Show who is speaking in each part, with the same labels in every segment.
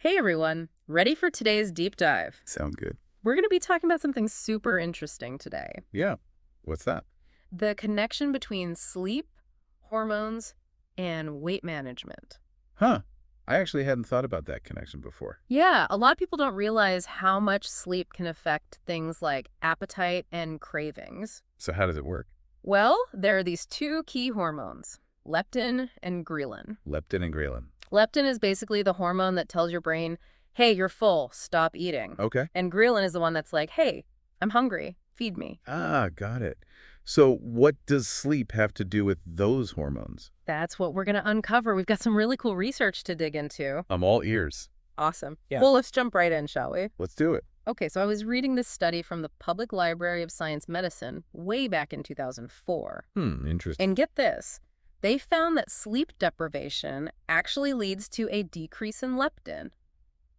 Speaker 1: Hey everyone, ready for today's deep dive?
Speaker 2: Sound good.
Speaker 1: We're going to be talking about something super interesting today.
Speaker 2: Yeah. What's that?
Speaker 1: The connection between sleep, hormones, and weight management.
Speaker 2: Huh. I actually hadn't thought about that connection before.
Speaker 1: Yeah, a lot of people don't realize how much sleep can affect things like appetite and cravings.
Speaker 2: So how does it work?
Speaker 1: Well, there are these two key hormones, leptin and ghrelin.
Speaker 2: Leptin and ghrelin.
Speaker 1: Leptin is basically the hormone that tells your brain, hey, you're full, stop eating.
Speaker 2: Okay.
Speaker 1: And ghrelin is the one that's like, hey, I'm hungry, feed me.
Speaker 2: Ah, got it. So what does sleep have to do with those hormones?
Speaker 1: That's what we're going to uncover. We've got some really cool research to dig into.
Speaker 2: I'm all ears.
Speaker 1: Awesome.
Speaker 2: Yeah.
Speaker 1: Well, let's jump right in, shall we?
Speaker 2: Let's do it.
Speaker 1: Okay, so I was reading this study from the Public Library of Science Medicine way back in 2004.
Speaker 2: Interesting.
Speaker 1: And get this, they found that sleep deprivation actually leads to a decrease in leptin.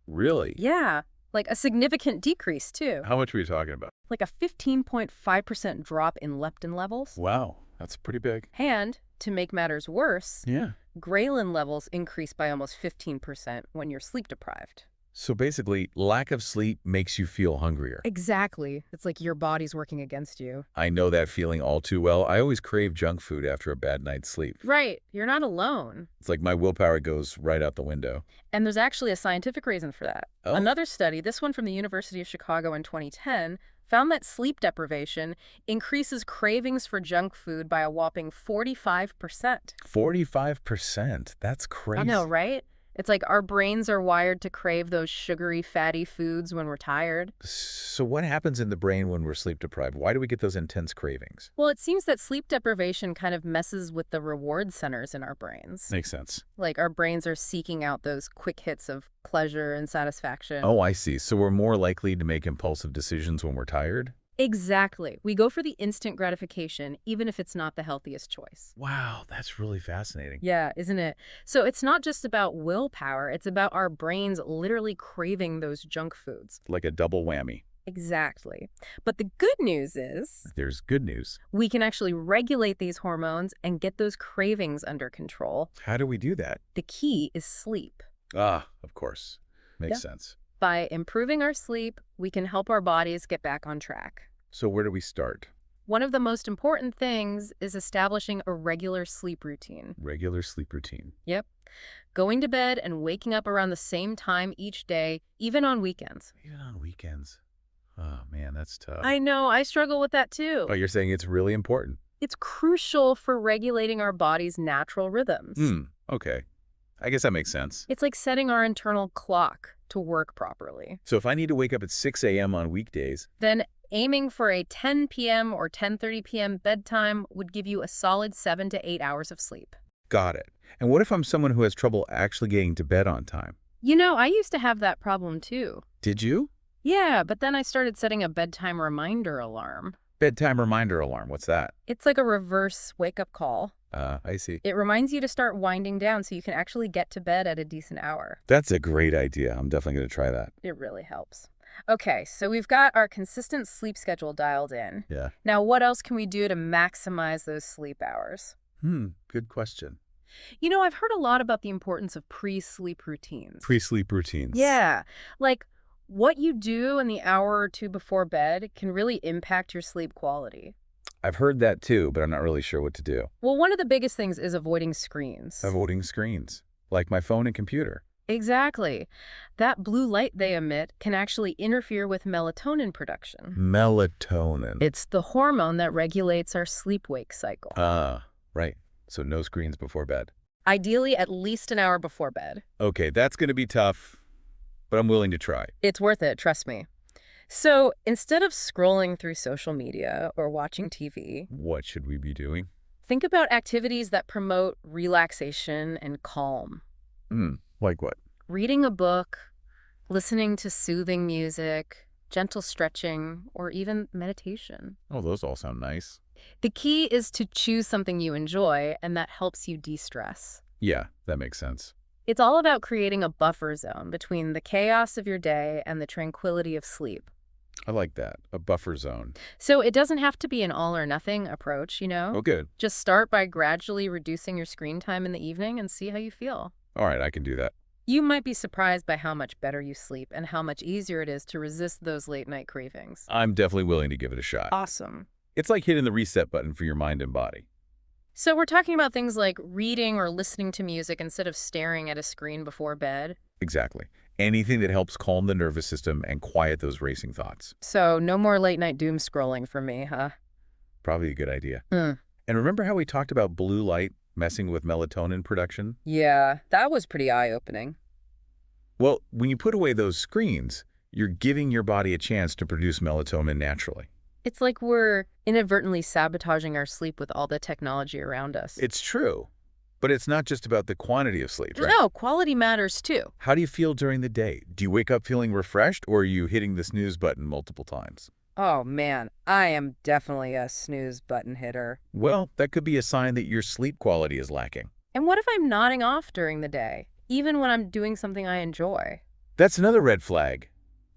Speaker 2: Really?
Speaker 1: Yeah, like a significant decrease, too.
Speaker 2: How much were you talking about?
Speaker 1: Like a 15.5% drop in leptin levels.
Speaker 2: Wow. That's pretty big.
Speaker 1: And, to make matters worse,
Speaker 2: Yeah.
Speaker 1: ghrelin levels increase by almost 15% when you're sleep deprived.
Speaker 2: So basically, lack of sleep makes you feel hungrier.
Speaker 1: Exactly. It's like your body's working against you.
Speaker 2: I know that feeling all too well. I always crave junk food after a bad night's sleep.
Speaker 1: Right. You're not alone.
Speaker 2: It's like my willpower goes right out the window.
Speaker 1: And there's actually a scientific reason for that.
Speaker 2: Oh.
Speaker 1: Another study, this one from the University of Chicago in 2010, found that sleep deprivation increases cravings for junk food by a whopping 45%.
Speaker 2: 45%. That's crazy.
Speaker 1: I know, right? It's like our brains are wired to crave those sugary, fatty foods when we're tired.
Speaker 2: So what happens in the brain when we're sleep deprived? Why do we get those intense cravings?
Speaker 1: Well, it seems that sleep deprivation kind of messes with the reward centers in our brains.
Speaker 2: Makes sense.
Speaker 1: Like our brains are seeking out those quick hits of pleasure and satisfaction.
Speaker 2: Oh, I see. So we're more likely to make impulsive decisions when we're tired?
Speaker 1: Exactly. We go for the instant gratification, even if it's not the healthiest choice.
Speaker 2: Wow, that's really fascinating.
Speaker 1: Yeah, isn't it? So it's not just about willpower, it's about our brains literally craving those junk foods.
Speaker 2: Like a double whammy.
Speaker 1: Exactly. But the good news is
Speaker 2: There's good news.
Speaker 1: we can actually regulate these hormones and get those cravings under control.
Speaker 2: How do we do that?
Speaker 1: The key is sleep.
Speaker 2: Ah, of course. Makes
Speaker 1: Yeah.
Speaker 2: sense.
Speaker 1: By improving our sleep, we can help our bodies get back on track.
Speaker 2: So where do we start?
Speaker 1: One of the most important things is establishing a regular sleep routine.
Speaker 2: Regular sleep routine.
Speaker 1: Yep. Going to bed and waking up around the same time each day, even on weekends.
Speaker 2: Even on weekends. Oh, man, that's tough.
Speaker 1: I know, I struggle with that too.
Speaker 2: Oh, you're saying it's really important?
Speaker 1: It's crucial for regulating our body's natural rhythms.
Speaker 2: Okay. I guess that makes sense.
Speaker 1: It's like setting our internal clock to work properly.
Speaker 2: So if I need to wake up at 6 a.m. on weekdays,
Speaker 1: Then aiming for a 10 p.m. or 10:30 p.m. bedtime would give you a solid 7 to 8 hours of sleep.
Speaker 2: got it. And what if I'm someone who has trouble actually getting to bed on time?
Speaker 1: You know, I used to have that problem too.
Speaker 2: Did you?
Speaker 1: Yeah, but then I started setting a bedtime reminder alarm.
Speaker 2: Bedtime reminder alarm. What's that?
Speaker 1: It's like a reverse wake-up call.
Speaker 2: I see.
Speaker 1: It reminds you to start winding down so you can actually get to bed at a decent hour.
Speaker 2: That's a great idea. I'm definitely going to try that.
Speaker 1: It really helps. Okay, so we've got our consistent sleep schedule dialed in.
Speaker 2: Yeah.
Speaker 1: Now, what else can we do to maximize those sleep hours?
Speaker 2: Good question.
Speaker 1: You know, I've heard a lot about the importance of pre-sleep routines.
Speaker 2: Pre-sleep routines.
Speaker 1: Yeah, like what you do in the hour or two before bed can really impact your sleep quality.
Speaker 2: I've heard that too, but I'm not really sure what to do.
Speaker 1: Well, one of the biggest things is avoiding screens.
Speaker 2: Avoiding screens, like my phone and computer.
Speaker 1: Exactly. That blue light they emit can actually interfere with melatonin production.
Speaker 2: Melatonin.
Speaker 1: It's the hormone that regulates our sleep-wake cycle.
Speaker 2: Right. So no screens before bed.
Speaker 1: Ideally, at least an hour before bed.
Speaker 2: Okay, that's going to be tough, but I'm willing to try.
Speaker 1: It's worth it, trust me. So instead of scrolling through social media or watching TV,
Speaker 2: What should we be doing?
Speaker 1: think about activities that promote relaxation and calm.
Speaker 2: Like what?
Speaker 1: Reading a book, listening to soothing music, gentle stretching, or even meditation.
Speaker 2: Oh, those all sound nice.
Speaker 1: The key is to choose something you enjoy, and that helps you de-stress.
Speaker 2: Yeah, that makes sense.
Speaker 1: It's all about creating a buffer zone between the chaos of your day and the tranquility of sleep.
Speaker 2: I like that. A buffer zone.
Speaker 1: So it doesn't have to be an all-or-nothing approach, you know?
Speaker 2: Oh, good.
Speaker 1: Just start by gradually reducing your screen time in the evening and see how you feel.
Speaker 2: All right, I can do that.
Speaker 1: You might be surprised by how much better you sleep and how much easier it is to resist those late-night cravings.
Speaker 2: I'm definitely willing to give it a shot.
Speaker 1: Awesome.
Speaker 2: It's like hitting the reset button for your mind and body.
Speaker 1: So we're talking about things like reading or listening to music instead of staring at a screen before bed.
Speaker 2: Exactly. Anything that helps calm the nervous system and quiet those racing thoughts.
Speaker 1: So no more late-night doom scrolling for me, huh?
Speaker 2: Probably a good idea.
Speaker 1: Hmm.
Speaker 2: And remember how we talked about blue light messing with melatonin production?
Speaker 1: Yeah, that was pretty eye-opening.
Speaker 2: Well, when you put away those screens, you're giving your body a chance to produce melatonin naturally.
Speaker 1: It's like we're inadvertently sabotaging our sleep with all the technology around us.
Speaker 2: It's true, but it's not just about the quantity of sleep, right?
Speaker 1: No, quality matters too.
Speaker 2: How do you feel during the day? Do you wake up feeling refreshed, or are you hitting the snooze button multiple times?
Speaker 1: Oh man, I am definitely a snooze button hitter.
Speaker 2: Well, that could be a sign that your sleep quality is lacking.
Speaker 1: And what if I'm nodding off during the day, even when I'm doing something I enjoy?
Speaker 2: That's another red flag.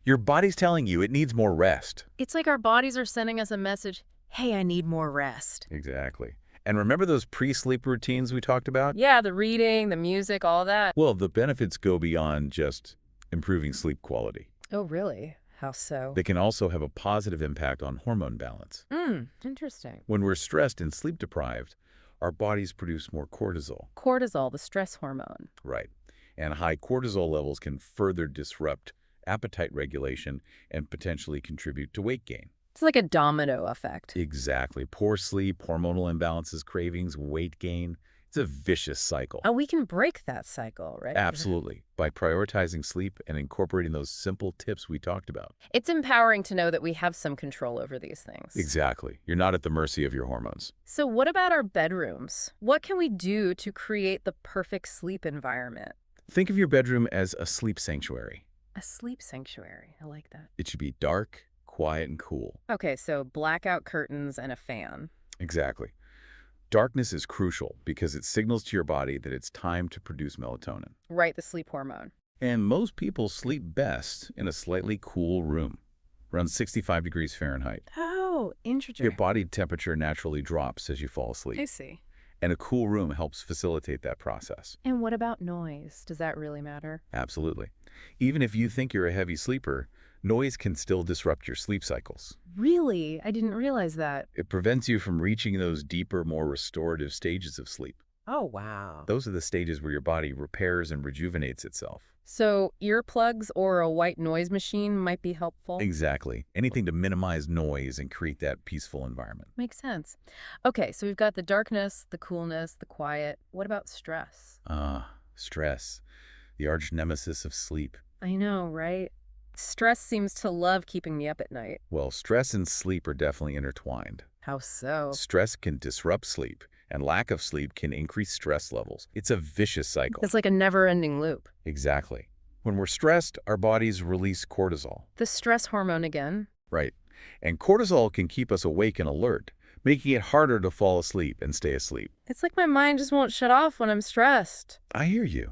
Speaker 2: Your body's telling you it needs more rest.
Speaker 1: It's like our bodies are sending us a message, hey, I need more rest.
Speaker 2: Exactly. And remember those pre-sleep routines we talked about?
Speaker 1: Yeah, the reading, the music, all that.
Speaker 2: Well, the benefits go beyond just improving sleep quality.
Speaker 1: Oh, really? How so?
Speaker 2: They can also have a positive impact on hormone balance.
Speaker 1: Interesting.
Speaker 2: When we're stressed and sleep deprived, our bodies produce more cortisol.
Speaker 1: Cortisol, the stress hormone.
Speaker 2: Right. And high cortisol levels can further disrupt appetite regulation and potentially contribute to weight gain.
Speaker 1: It's like a domino effect.
Speaker 2: Exactly. Poor sleep, hormonal imbalances, cravings, weight gain. It's a vicious cycle.
Speaker 1: And we can break that cycle, right?
Speaker 2: Absolutely. By prioritizing sleep and incorporating those simple tips we talked about.
Speaker 1: It's empowering to know that we have some control over these things.
Speaker 2: Exactly. You're not at the mercy of your hormones.
Speaker 1: So what about our bedrooms? What can we do to create the perfect sleep environment?
Speaker 2: Think of your bedroom as a sleep sanctuary.
Speaker 1: A sleep sanctuary. I like that.
Speaker 2: It should be dark, quiet, and cool.
Speaker 1: Okay, so blackout curtains and a fan.
Speaker 2: Exactly. Darkness is crucial because it signals to your body that it's time to produce melatonin.
Speaker 1: Right, the sleep hormone.
Speaker 2: And most people sleep best in a slightly cool room, around 65 degrees Fahrenheit.
Speaker 1: Oh, interesting.
Speaker 2: Your body temperature naturally drops as you fall asleep,
Speaker 1: I see.
Speaker 2: and a cool room helps facilitate that process.
Speaker 1: And what about noise? Does that really matter?
Speaker 2: Absolutely. Even if you think you're a heavy sleeper, noise can still disrupt your sleep cycles.
Speaker 1: Really? I didn't realize that.
Speaker 2: It prevents you from reaching those deeper, more restorative stages of sleep.
Speaker 1: Oh, wow.
Speaker 2: Those are the stages where your body repairs and rejuvenates itself.
Speaker 1: So earplugs or a white noise machine might be helpful?
Speaker 2: Exactly. Anything to minimize noise and create that peaceful environment.
Speaker 1: Makes sense. Okay, so we've got the darkness, the coolness, the quiet. What about stress?
Speaker 2: Stress, the arch nemesis of sleep.
Speaker 1: I know, right? Stress seems to love keeping me up at night.
Speaker 2: Well, stress and sleep are definitely intertwined.
Speaker 1: How so?
Speaker 2: Stress can disrupt sleep, and lack of sleep can increase stress levels. It's a vicious cycle.
Speaker 1: It's like a never-ending loop.
Speaker 2: Exactly. When we're stressed, our bodies release cortisol.
Speaker 1: The stress hormone again.
Speaker 2: Right. And cortisol can keep us awake and alert, making it harder to fall asleep and stay asleep.
Speaker 1: It's like my mind just won't shut off when I'm stressed.
Speaker 2: I hear you.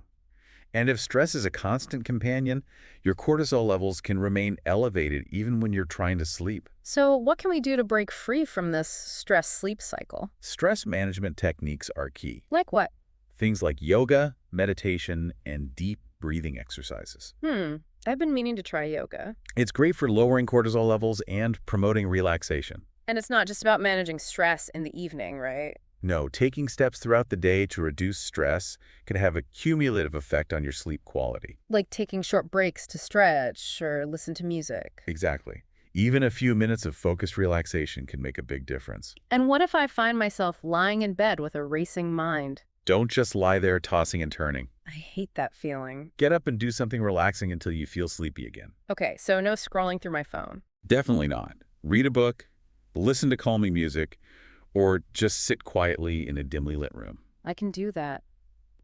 Speaker 2: And if stress is a constant companion, your cortisol levels can remain elevated even when you're trying to sleep.
Speaker 1: So what can we do to break free from this stress-sleep cycle?
Speaker 2: Stress management techniques are key.
Speaker 1: Like what?
Speaker 2: Things like yoga, meditation, and deep breathing exercises.
Speaker 1: I've been meaning to try yoga.
Speaker 2: It's great for lowering cortisol levels and promoting relaxation.
Speaker 1: And it's not just about managing stress in the evening, right?
Speaker 2: No, taking steps throughout the day to reduce stress can have a cumulative effect on your sleep quality.
Speaker 1: Like taking short breaks to stretch or listen to music.
Speaker 2: Exactly. Even a few minutes of focused relaxation can make a big difference.
Speaker 1: And what if I find myself lying in bed with a racing mind?
Speaker 2: Don't just lie there tossing and turning.
Speaker 1: I hate that feeling.
Speaker 2: Get up and do something relaxing until you feel sleepy again.
Speaker 1: Okay, so no scrolling through my phone.
Speaker 2: Definitely not. Read a book, listen to calming music, or just sit quietly in a dimly lit room.
Speaker 1: I can do that.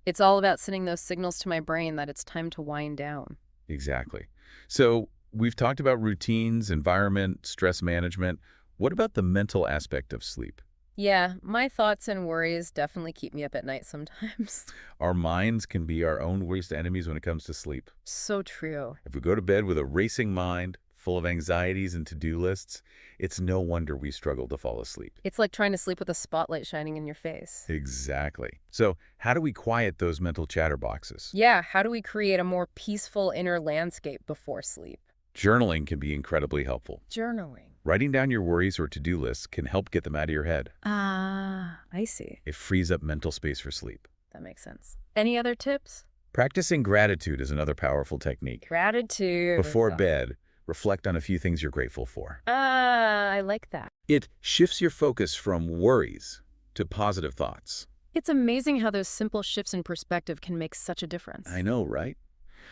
Speaker 1: It's all about sending those signals to my brain that it's time to wind down.
Speaker 2: Exactly. So we've talked about routines, environment, stress management. What about the mental aspect of sleep?
Speaker 1: Yeah, my thoughts and worries definitely keep me up at night sometimes.
Speaker 2: Our minds can be our own worst enemies when it comes to sleep.
Speaker 1: So true.
Speaker 2: If we go to bed with a racing mind, full of anxieties and to-do lists, it's no wonder we struggle to fall asleep.
Speaker 1: It's like trying to sleep with a spotlight shining in your face.
Speaker 2: Exactly. So how do we quiet those mental chatterboxes?
Speaker 1: Yeah, how do we create a more peaceful inner landscape before sleep?
Speaker 2: Journaling can be incredibly helpful.
Speaker 1: Journaling.
Speaker 2: Writing down your worries or to-do lists can help get them out of your head.
Speaker 1: Ah, I see.
Speaker 2: It frees up mental space for sleep.
Speaker 1: That makes sense. Any other tips?
Speaker 2: Practicing gratitude is another powerful technique.
Speaker 1: Gratitude.
Speaker 2: Before bed, reflect on a few things you're grateful for.
Speaker 1: I like that.
Speaker 2: It shifts your focus from worries to positive thoughts.
Speaker 1: It's amazing how those simple shifts in perspective can make such a difference.
Speaker 2: I know, right?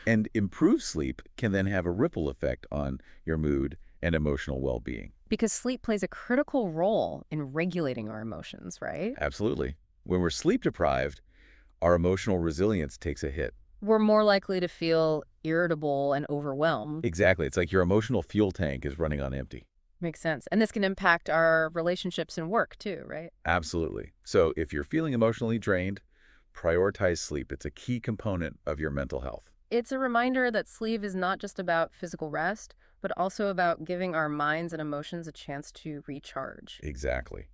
Speaker 2: And improved sleep can then have a ripple effect on your mood and emotional well-being.
Speaker 1: Because sleep plays a critical role in regulating our emotions, right?
Speaker 2: Absolutely. When we're sleep deprived, our emotional resilience takes a hit.
Speaker 1: We're more likely to feel irritable and overwhelmed.
Speaker 2: Exactly. It's like your emotional fuel tank is running on empty.
Speaker 1: Makes sense. And this can impact our relationships and work too, right?
Speaker 2: Absolutely. So if you're feeling emotionally drained, prioritize sleep. It's a key component of your mental health.
Speaker 1: It's a reminder that sleep is not just about physical rest, but also about giving our minds and emotions a chance to recharge.
Speaker 2: Exactly.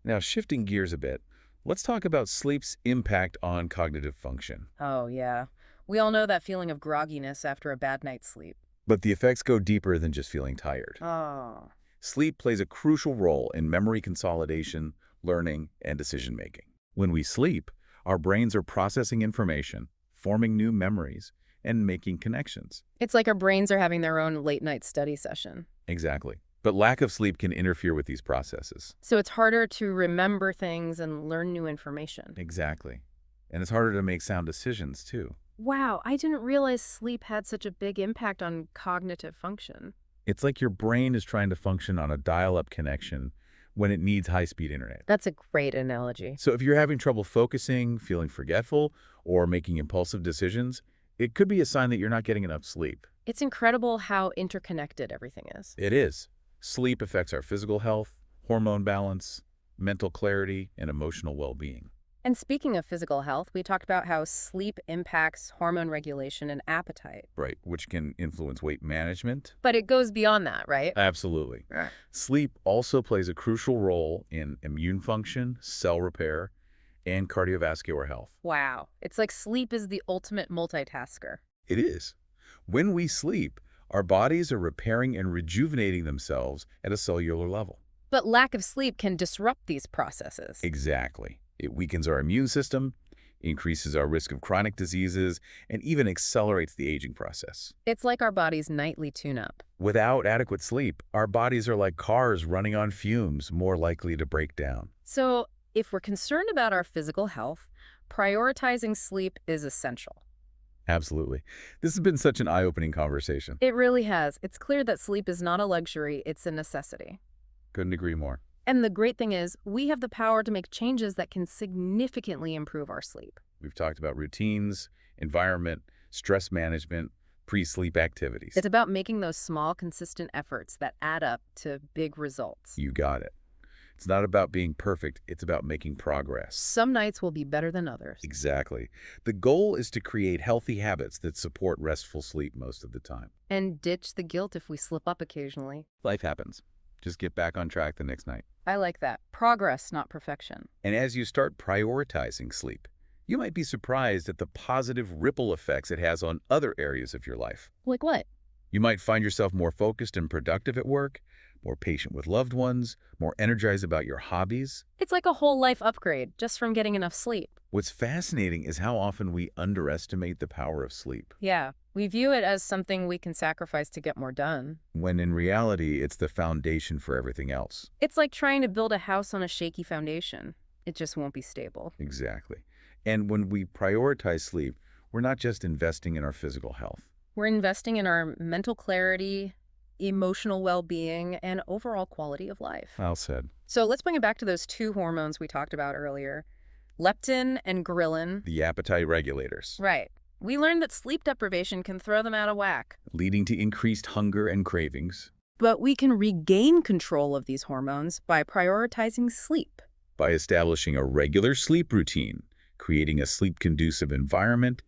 Speaker 2: Now, shifting gears a bit, let's talk about sleep's impact on cognitive function.
Speaker 1: Oh, yeah. We all know that feeling of grogginess after a bad night's sleep.
Speaker 2: But the effects go deeper than just feeling tired.
Speaker 1: Oh.
Speaker 2: Sleep plays a crucial role in memory consolidation, learning, and decision-making. When we sleep, our brains are processing information, forming new memories, and making connections.
Speaker 1: It's like our brains are having their own late-night study session.
Speaker 2: Exactly. But lack of sleep can interfere with these processes.
Speaker 1: So it's harder to remember things and learn new information.
Speaker 2: Exactly. And it's harder to make sound decisions, too.
Speaker 1: Wow, I didn't realize sleep had such a big impact on cognitive function.
Speaker 2: It's like your brain is trying to function on a dial-up connection when it needs high-speed internet.
Speaker 1: That's a great analogy.
Speaker 2: So if you're having trouble focusing, feeling forgetful, or making impulsive decisions, it could be a sign that you're not getting enough sleep.
Speaker 1: It's incredible how interconnected everything is.
Speaker 2: It is. Sleep affects our physical health, hormone balance, mental clarity, and emotional well-being.
Speaker 1: And speaking of physical health, we talked about how sleep impacts hormone regulation and appetite.
Speaker 2: Right, which can influence weight management.
Speaker 1: But it goes beyond that, right?
Speaker 2: Absolutely.
Speaker 1: Right.
Speaker 2: Sleep also plays a crucial role in immune function, cell repair, and cardiovascular health.
Speaker 1: Wow. It's like sleep is the ultimate multitasker.
Speaker 2: It is. When we sleep, our bodies are repairing and rejuvenating themselves at a cellular level.
Speaker 1: But lack of sleep can disrupt these processes.
Speaker 2: Exactly. It weakens our immune system, increases our risk of chronic diseases, and even accelerates the aging process.
Speaker 1: It's like our body's nightly tune-up.
Speaker 2: Without adequate sleep, our bodies are like cars running on fumes, more likely to break down.
Speaker 1: So if we're concerned about our physical health, prioritizing sleep is essential.
Speaker 2: Absolutely. This has been such an eye-opening conversation.
Speaker 1: It really has. It's clear that sleep is not a luxury, it's a necessity.
Speaker 2: Couldn't agree more.
Speaker 1: And the great thing is, we have the power to make changes that can significantly improve our sleep.
Speaker 2: We've talked about routines, environment, stress management, pre-sleep activities.
Speaker 1: It's about making those small, consistent efforts that add up to big results.
Speaker 2: You got it. It's not about being perfect, it's about making progress.
Speaker 1: Some nights will be better than others.
Speaker 2: Exactly. The goal is to create healthy habits that support restful sleep most of the time.
Speaker 1: And ditch the guilt if we slip up occasionally.
Speaker 2: Life happens. Just get back on track the next night.
Speaker 1: I like that. Progress, not perfection.
Speaker 2: And as you start prioritizing sleep, you might be surprised at the positive ripple effects it has on other areas of your life.
Speaker 1: Like what?
Speaker 2: You might find yourself more focused and productive at work, more patient with loved ones, more energized about your hobbies.
Speaker 1: It's like a whole life upgrade just from getting enough sleep.
Speaker 2: What's fascinating is how often we underestimate the power of sleep,
Speaker 1: Yeah, we view it as something we can sacrifice to get more done.
Speaker 2: when in reality, it's the foundation for everything else.
Speaker 1: It's like trying to build a house on a shaky foundation. It just won't be stable.
Speaker 2: Exactly. And when we prioritize sleep, we're not just investing in our physical health.
Speaker 1: We're investing in our mental clarity, emotional well-being, and overall quality of life.
Speaker 2: Well said.
Speaker 1: So let's bring it back to those two hormones we talked about earlier, leptin and ghrelin.
Speaker 2: The appetite regulators,
Speaker 1: Right. We learned that sleep deprivation can throw them out of whack.
Speaker 2: leading to increased hunger and cravings.
Speaker 1: But we can regain control of these hormones by prioritizing sleep.
Speaker 2: By establishing a regular sleep routine, creating a sleep-conducive environment,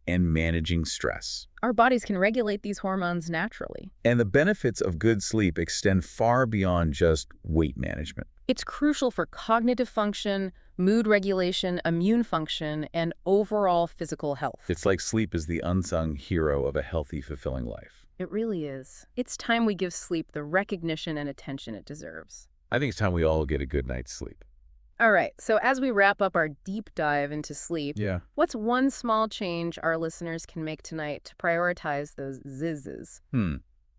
Speaker 2: and managing stress.
Speaker 1: Our bodies can regulate these hormones naturally.
Speaker 2: And the benefits of good sleep extend far beyond just weight management.
Speaker 1: It's crucial for cognitive function, mood regulation, immune function, and overall physical health.
Speaker 2: It's like sleep is the unsung hero of a healthy, fulfilling life.
Speaker 1: It really is. It's time we give sleep the recognition and attention it deserves.
Speaker 2: I think it's time we all get a good night's sleep.
Speaker 1: All right, so as we wrap up our deep dive into sleep,
Speaker 2: Yeah.
Speaker 1: what's one small change our listeners can make tonight to prioritize those zizzes?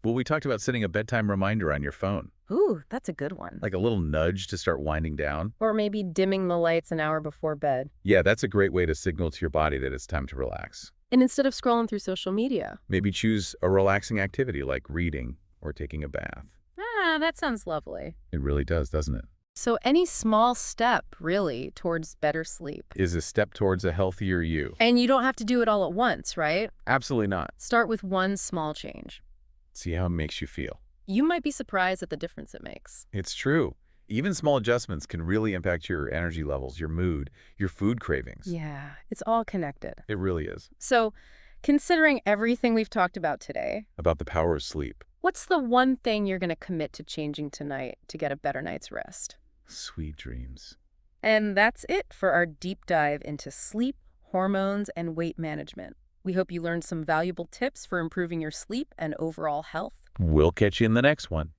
Speaker 2: Well, we talked about setting a bedtime reminder on your phone,
Speaker 1: Ooh, that's a good one.
Speaker 2: like a little nudge to start winding down.
Speaker 1: Or maybe dimming the lights an hour before bed.
Speaker 2: Yeah, that's a great way to signal to your body that it's time to relax.
Speaker 1: And instead of scrolling through social media.
Speaker 2: Maybe choose a relaxing activity like reading or taking a bath.
Speaker 1: Ah, that sounds lovely.
Speaker 2: It really does, doesn't it?
Speaker 1: So any small step, really, towards better sleep.
Speaker 2: Is a step towards a healthier you.
Speaker 1: And you don't have to do it all at once, right?
Speaker 2: Absolutely not.
Speaker 1: Start with one small change.
Speaker 2: See how it makes you feel.
Speaker 1: You might be surprised at the difference it makes.
Speaker 2: It's true. Even small adjustments can really impact your energy levels, your mood, your food cravings.
Speaker 1: Yeah, it's all connected.
Speaker 2: It really is.
Speaker 1: So, considering everything we've talked about today,
Speaker 2: About the power of sleep.
Speaker 1: what's the one thing you're going to commit to changing tonight to get a better night's rest?
Speaker 2: Sweet dreams.
Speaker 1: And that's it for our deep dive into sleep, hormones, and weight management. We hope you learned some valuable tips for improving your sleep and overall health.
Speaker 2: We'll catch you in the next one.